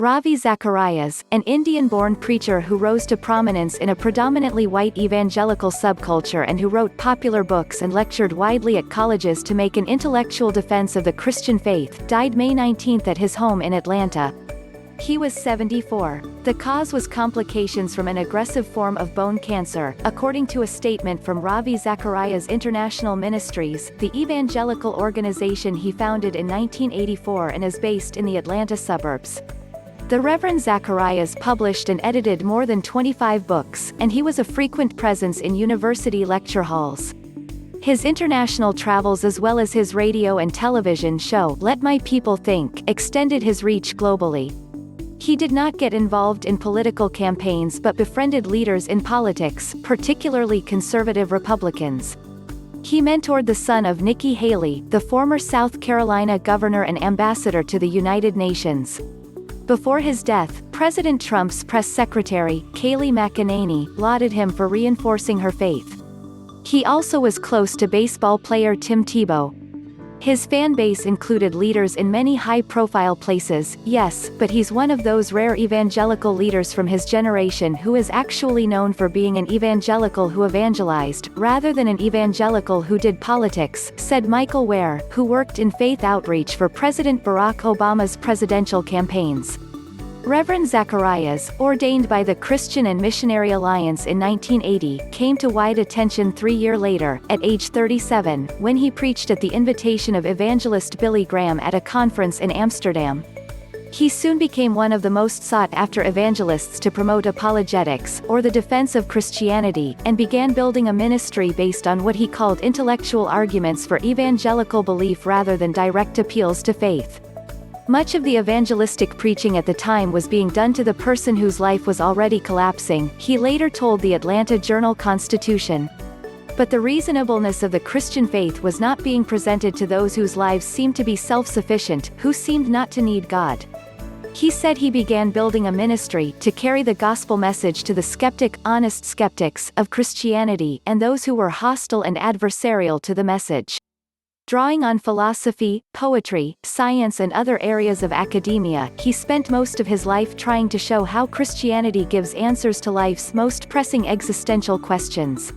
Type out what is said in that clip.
Ravi Zacharias, an Indian-born preacher who rose to prominence in a predominantly white evangelical subculture and who wrote popular books and lectured widely at colleges to make an intellectual defense of the Christian faith, died May 19 at his home in Atlanta. He was 74. The cause was complications from an aggressive form of bone cancer, according to a statement from Ravi Zacharias International Ministries, the evangelical organization he founded in 1984 and is based in the Atlanta suburbs. The Reverend Zacharias published and edited more than 25 books, and he was a frequent presence in university lecture halls. His international travels as well as his radio and television show, Let My People Think, extended his reach globally. He did not get involved in political campaigns but befriended leaders in politics, particularly conservative Republicans. He mentored the son of Nikki Haley, the former South Carolina governor and ambassador to the United Nations. Before his death, President Trump's press secretary, Kayleigh McEnany, lauded him for reinforcing her faith. He also was close to baseball player Tim Tebow. His fan base included leaders in many high-profile places, yes, but he's one of those rare evangelical leaders from his generation who is actually known for being an evangelical who evangelized, rather than an evangelical who did politics, said Michael Ware, who worked in faith outreach for President Barack Obama's presidential campaigns. Reverend Zacharias, ordained by the Christian and Missionary Alliance in 1980, came to wide attention 3 years later, at age 37, when he preached at the invitation of evangelist Billy Graham at a conference in Amsterdam. He soon became one of the most sought-after evangelists to promote apologetics, or the defense of Christianity, and began building a ministry based on what he called intellectual arguments for evangelical belief rather than direct appeals to faith. Much of the evangelistic preaching at the time was being done to the person whose life was already collapsing, he later told the Atlanta Journal-Constitution. But the reasonableness of the Christian faith was not being presented to those whose lives seemed to be self-sufficient, who seemed not to need God. He said he began building a ministry to carry the gospel message to the skeptic, honest skeptics, of Christianity, and those who were hostile and adversarial to the message. Drawing on philosophy, poetry, science and other areas of academia, he spent most of his life trying to show how Christianity gives answers to life's most pressing existential questions.